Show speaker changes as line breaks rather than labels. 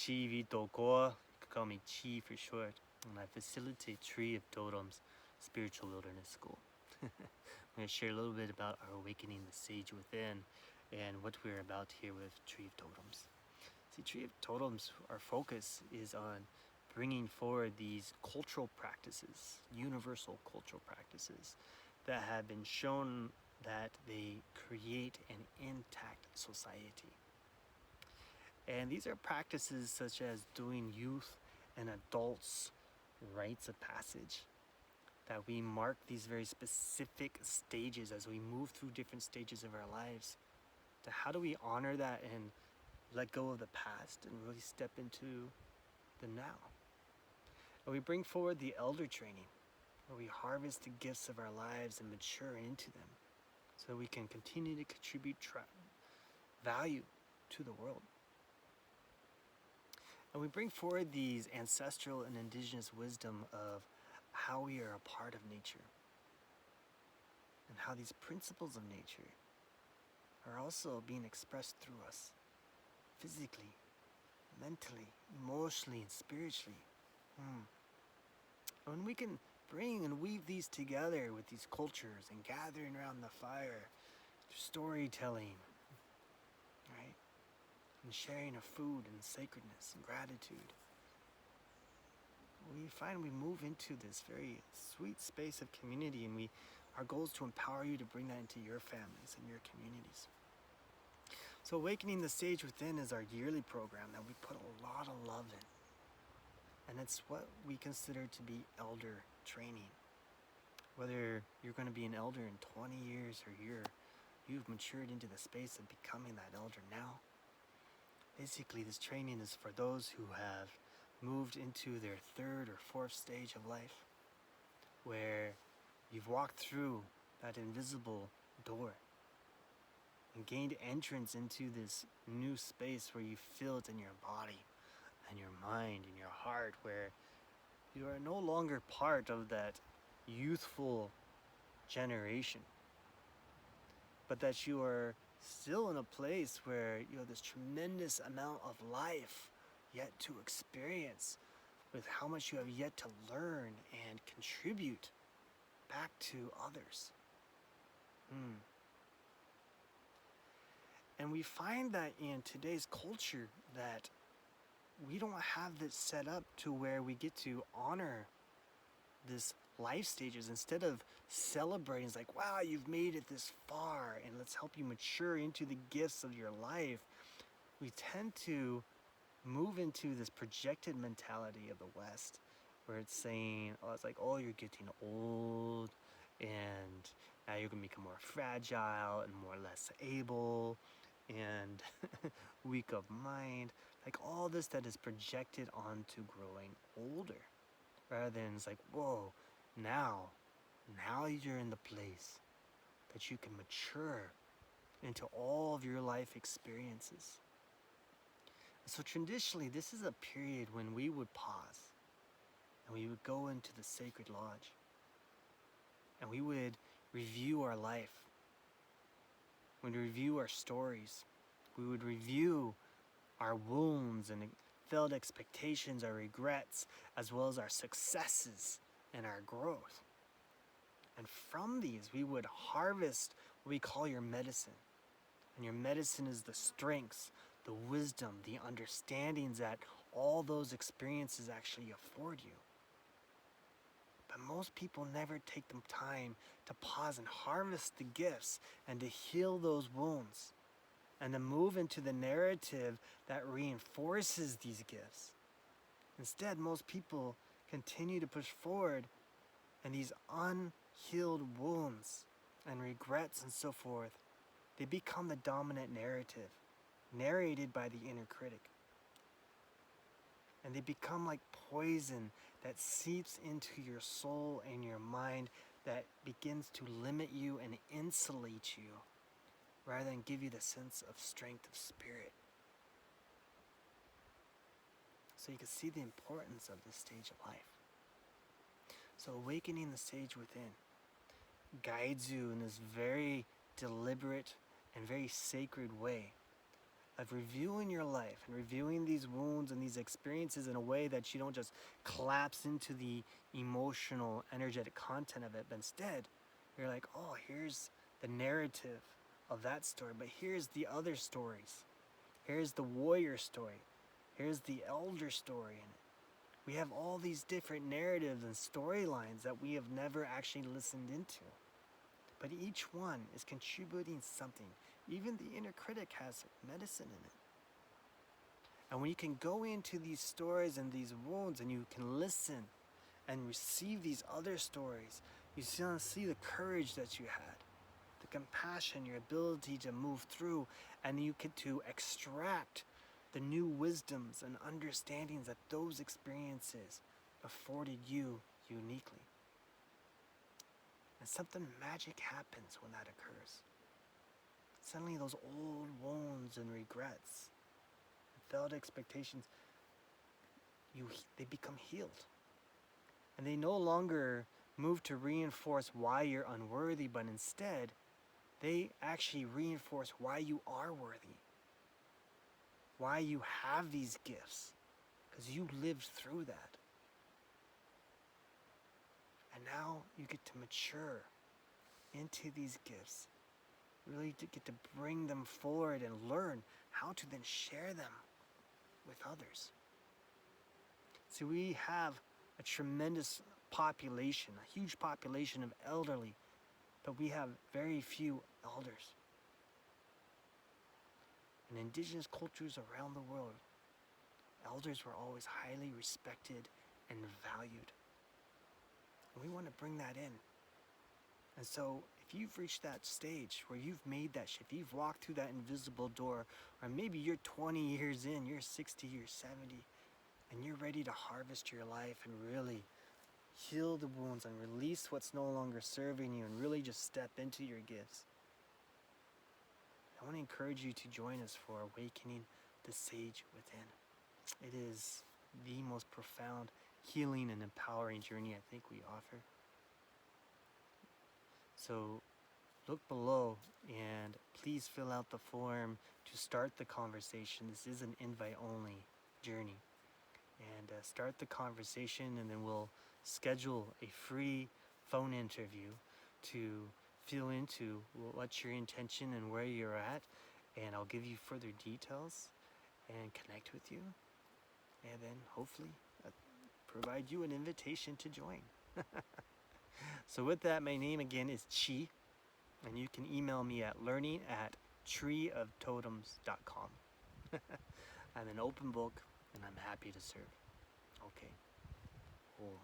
Chi Vito Koa. You can call me Chi for short. And I facilitate Tree of Totems Spiritual Wilderness School. I'm going to share a little bit about our Awakening the Sage Within and what we're about here with Tree of Totems. See, Tree of Totems, our focus is on bringing forward these cultural practices, universal cultural practices, that have been shown that they create an intact society. And these are practices such as doing youth and adults rites of passage, that we mark these very specific stages as we move through different stages of our lives. To how do we honor that and let go of the past and really step into the now? And we bring forward the elder training, where we harvest the gifts of our lives and mature into them so that we can continue to contribute value to the world. And we bring forward these ancestral and indigenous wisdom of how we are a part of nature and how these principles of nature are also being expressed through us physically, mentally, emotionally, and spiritually. When we can bring and weave these together with these cultures and gathering around the fire, storytelling, right? And sharing of food and sacredness and gratitude, we find we move into this very sweet space of community, and our goal is to empower you to bring that into your families and your communities. So Awakening the Sage Within is our yearly program that we put a lot of love in. And it's what we consider to be elder training. Whether you're going to be an elder in 20 years or you've matured into the space of becoming that elder now. Basically, this training is for those who have moved into their third or fourth stage of life, where you've walked through that invisible door and gained entrance into this new space where you feel it in your body and your mind and your heart, where you are no longer part of that youthful generation, but that you are still in a place where you have this tremendous amount of life yet to experience, with how much you have yet to learn and contribute back to others. And we find that in today's culture that we don't have this set up to where we get to honor this life stages. Instead of celebrating, it's like, wow, you've made it this far and let's help you mature into the gifts of your life, we tend to move into this projected mentality of the West, where it's saying, you're getting old and now you're gonna become more fragile and more or less able and weak of mind, like all this that is projected onto growing older, rather than it's like, whoa, now you're in the place that you can mature into all of your life experiences. So traditionally, this is a period when we would pause and we would go into the sacred lodge and we would review our life. We'd review our stories. We would review our wounds and failed expectations, our regrets, as well as our successes and our growth. And from these, we would harvest what we call your medicine. And your medicine is the strengths, the wisdom, the understandings that all those experiences actually afford you. But most people never take the time to pause and harvest the gifts and to heal those wounds and to move into the narrative that reinforces these gifts. Instead, most people continue to push forward, and these unhealed wounds and regrets and so forth, they become the dominant narrative, narrated by the inner critic. And they become like poison that seeps into your soul and your mind, that begins to limit you and insulate you, rather than give you the sense of strength of spirit. So you can see the importance of this stage of life. So Awakening the Sage Within guides you in this very deliberate and very sacred way of reviewing your life and reviewing these wounds and these experiences in a way that you don't just collapse into the emotional, energetic content of it, but instead you're like, oh, here's the narrative of that story, but here's the other stories. Here's the warrior story. Here's the elder story in it. We have all these different narratives and storylines that we have never actually listened into. But each one is contributing something. Even the inner critic has medicine in it. And when you can go into these stories and these wounds and you can listen and receive these other stories, you see the courage that you had, the compassion, your ability to move through, and you get to extract the new wisdoms and understandings that those experiences afforded you uniquely. And something magic happens when that occurs. Suddenly those old wounds and regrets, failed expectations, they become healed. And they no longer move to reinforce why you're unworthy, but instead, they actually reinforce why you are worthy. Why you have these gifts. Because you lived through that. And now you get to mature into these gifts. Really to get to bring them forward and learn how to then share them with others. See, we have a tremendous population, a huge population of elderly, but we have very few elders. In indigenous cultures around the world, elders were always highly respected and valued. And we want to bring that in. And so if you've reached that stage where you've made that shift, you've walked through that invisible door, or maybe you're 20 years in, you're 60, you're 70, and you're ready to harvest your life and really heal the wounds and release what's no longer serving you and really just step into your gifts. I want to encourage you to join us for Awakening the Sage Within. It is the most profound healing and empowering journey I think we offer. So look below and please fill out the form to start the conversation. This is an invite-only journey. And start the conversation, and then we'll schedule a free phone interview to feel into what's your intention and where you're at, and I'll give you further details and connect with you, and then hopefully provide you an invitation to join. So with that, my name again is Chi, and you can email me at learning@treeoftotems.com. I'm an open book, and I'm happy to serve. Okay. Cool.